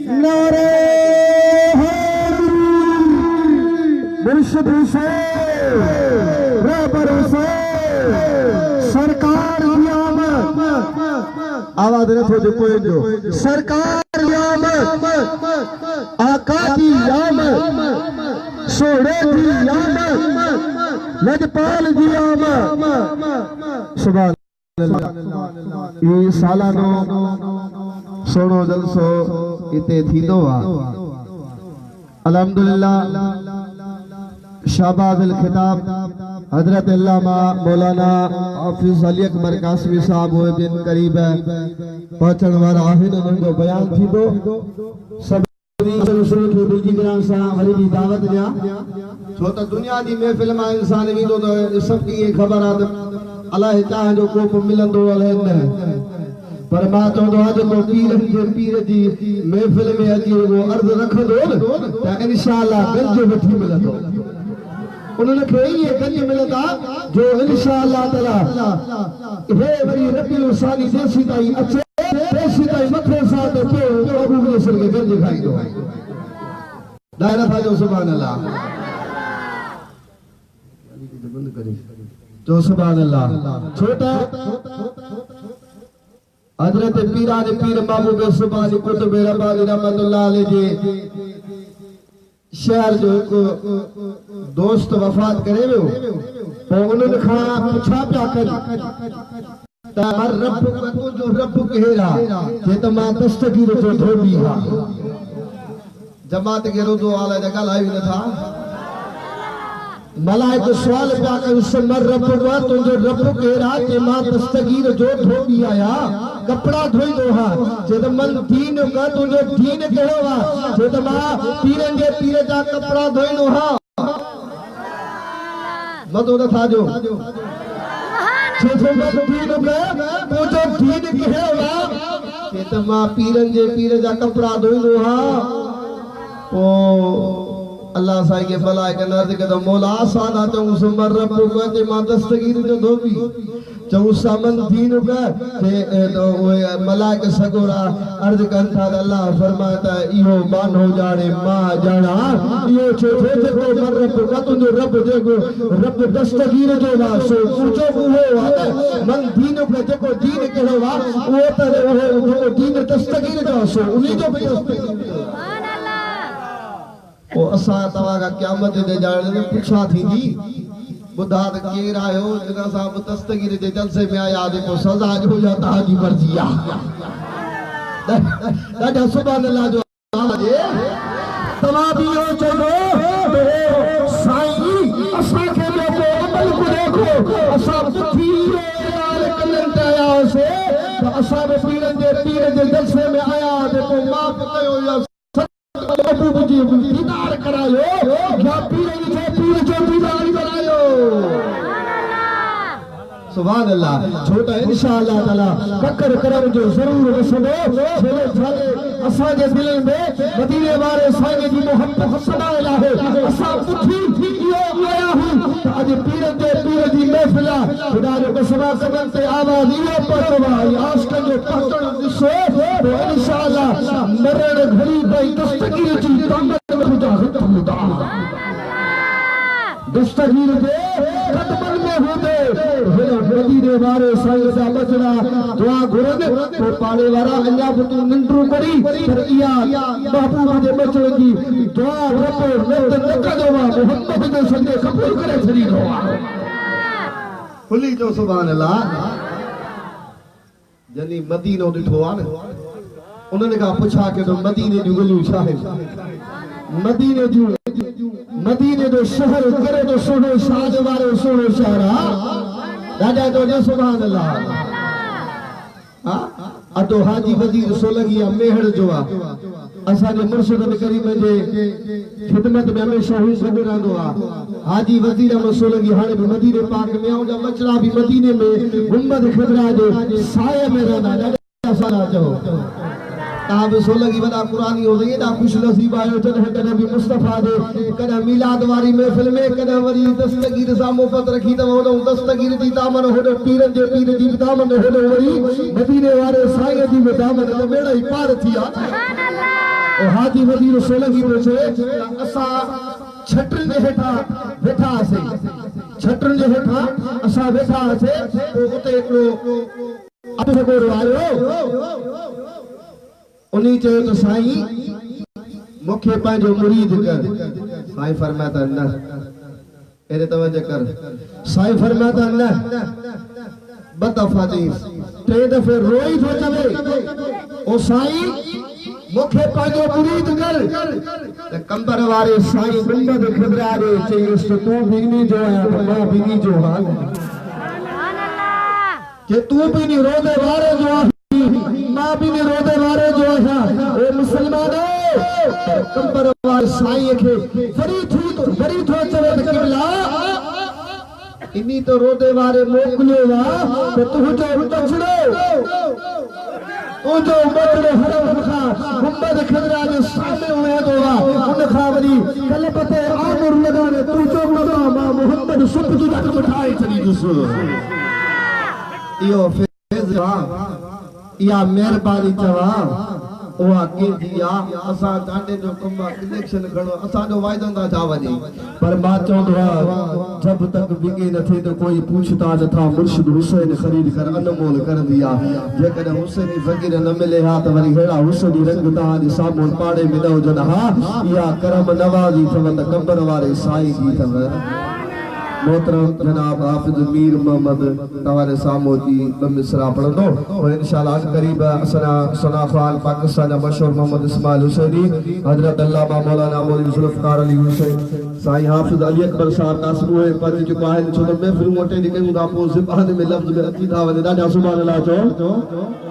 नारे मुर्शिद हुसैन रहबर हुसैन सरकार की आमद आवाज रखो जो कोई जो सरकार की आमद आका की आमद सोहरे की आमद लजपाल की आमद सुभान अल्लाह। ये सालानो सोनो जलसो इते थींदो आहे अल्हम्दुलिल्लाह। शाहबाज अल खिताब हजरत अल्लामा मौलाना हाफिज अली अकबर कासमी साहब हुए बिन करीब पहुंचण वारा आहिनि उन्हनि जो बयान थींदो। सब वरी भी दावत ॾियां छो त दुनिया जी महफ़िल मां इंसान वेंदो त सभु ईअं ख़बर आहे त अलाए हितां जो कोप मिलंदो अलाए न, पर मां चवंदो आहियां जेको पीरनि जे पीर जी महफ़िल में अची उहो अर्ज़ु रखंदो न त इंशाअल्लाह गंज वठी मिलंदो। उन्हनि खे ईअं गंज मिलंदा जो इंशाअल्लाह ताला हे वरी रबीउल सानी देसी ताईं अचे देसी ताईं मथे सां त पियो अबू बकर खे गंज खाईंदो। दायरा था जो सुभान अल्लाह बंद करे जो सुभान अल्लाह। छोटा हजरत पीरा ने पीर महबूब सुभान कुतुब रब्बानी रहमतुल्लाह अलैह जे शहर जो एक दोस्त वफात करे वियो पोइ उन्हनि खां पुछा पिया कनि त हर रब तुंहिंजो रब केरु आहे जे त मां दस्तगीर जो धोबी आहियां। जमात खे रोज़ो आला जा ॻाल्हायो ई नथा। मलाइक सवाल पिया कनि मर रब तुंहिंजो रब केरु आहे जे मां दस्तगीर जो धोबी आहियां कपड़ा धोईंदो आहियां जे त मन दीन का तुंहिंजो दीन कहिड़ो आहे जे त मां पीरनि जे पीर जा कपड़ा धोईंदो आहियां। मदो नथा जो छो मत दीन का तुंहिंजो दीन कहिड़ो आहे जे त मां पीरनि जे पीर जा कपड़ा धोईंदो आहियां। पोइ अल्लाह साईं के भलाई के नर्द के तो मौला आसाना चऊं सुमर रब को ते मां दस्तगीर जो धोबी चऊं सामन दीन का ते तो मलाइक सगोरा अर्ज कन था अल्लाह फरमाता इहो बानो जाने मां जाना इहो छो जेको मर रब का तुंजो रब जेको रब दस्तगीर जो वा सो ऊंचो उहो आहे मन दीन का जेको दीन कहिड़ो वा उहो त उहो दीन दस्तगीर जो सो उन्ही जो दस्तगीर ओ असा तवा का क़यामत दे जाने पुछा थींदी बुधा त केर आयो जिना साहब दस्तगीर जे जलसे में आया जेको सजा जो या ताजी मर्जी आ ॾाढा सुभान अल्लाह जो आवाज़ तवा भी हो चलो साईं असा के देखो अमल को देखो असा बुद्धि लाल कलन ते आया से असा बे पीर जे जलसे में आया देखो माफ कयो या अबू जी दीदार करायो या पीर जो दीदार करायो सुभान अल्लाह। छोटा इंशाअल्लाह ताला बकर करम जो जरूर वसंदो छले छले असा जे दिल में मदीने वाले साईं जी मोहब्बत सदा इलाहे असा पुछी इहो आया हूं आज पीर जी महफिल खुदा जो कसमा कदम ते आवाज इहो पड़वा आशिक जो पकड़ दिसो तो इंशाअल्लाह मरण घड़ी भाई दस्तगीर जी ताकत खुदा खुदा दस्तगीर जे कदमन में होंदे मदीने वाले साईं जा बचड़ा दुआ घुरन तो पाले वाला अल्लाह तू निंड्रू करी पर इया महबूब जे बचड़े जी दुआ रब न कदो मोहम्मद जो संदे कबूल करे छड़ी दो खुली जो सुभान अल्लाह। जनी मदीनो ॾिठो आहे न उन्हनि खां पुछा के तो मदीने जूं गलियूं छा आहिनि मदीने जो शहर करे तो सोनो शाद वारो सोनो शहर आहे ॾाढा जो सुभान अल्लाह। हां अतो हाजी वजीर सोलंगिया मेहड़ जो आहे असांजे मुर्शिद करीम जे खिदमत में हमेशा ही गॾु रहंदो आहे। हाजी वजीर अहमद सोलंगी हाणे भी मदीने पाक में ऐं जा बचड़ा भी मदीने में गुंबद खिदरा जे साए में रहंदा ॾाढा सारा जो ताब सोलंगी वदा कुरानी हो गई दा खुश नसीब आयो जॾहिं कॾहिं भी मुस्तफा दे कॾहिं मिलाद वारी महफिल में कॾहिं वरी दस्तगीर सां मोहब्बत रखी त होॾो दस्तगीर जी दामन होॾो पीरनि जे पीर जी दामन होॾो वरी मदीने वारे साईं जी दामन त बेड़ा ई पार थी आहे। ओ हाजी वजीर सोलंगी पूछे असा छटन जे हेठा वेठा से छटन जे हेठा असा वेठा से तो उते एकलो अते को आयो उन्हीं चयो तो साईं मुखे पंहिंजो मुरीद कर साईं फरमाता न एरे तवज्जो कर साईं फरमाता न बदफा दी टे दफे रोई थो चवे ओ साईं मुखे पंहिंजो मुरीद कर त कंबर वारे साईं गुंबद खिबरा दे चईस तू बिगनी जो है मां बिगनी जो हाल सुभान अल्लाह के तू भी नहीं रोदे वारे जो मां भी नहीं रोदे वारे जो है ए मुसलमानो कंबर वारे साईं के वरी थो चवे त किबला इनी तो रोदे वारे मोकलियो वा त तू जो बचड़ो ओ जो बचड़ो हरम खा गुंबद खिबरा जे सामने हुए तो वा उन खा वरी कल पते आमुर लगाने तू जो मां मोहम्मद सुप तू तक बिठाई चली दुसो इयो फेज वा या मेहरबानी चवा ओ आके दिया असा डांडे जो कम इलेक्शन खणो असा जो वायदो ता जा वनी पर मां चोंदो जब तक बिगे न थे तो कोई पूछता न था मुर्शिद हुसैन खरीद कर अनमोल कर दिया जे कदे हुसैन फकीर न मिले हा त वरी हेड़ा हुसैन रंग ता दे सामने पाड़े में दो जन हा या करम नवाजी थव त कंबर वारे साईं की थव मोहतरम जनाब हाफिज मीर मोहम्मद तवारे सामो जी मिसरा पढ़ंदो और इंशाल्लाह आज करीब सना खान पाकिस्तान मशहूर मोहम्मद इस्माइल हुसैनी हजरत अल्लामा मौलाना मौलवी जुल्फकार अली हुसैन साईं हाफिज अली अकबर साहब तासबो है पर जो आहे छो त महफिल मोटे निकयूं ता पो ज़बान में लफ्ज़ में अची था वने ॾाढा सुभान अल्लाह चो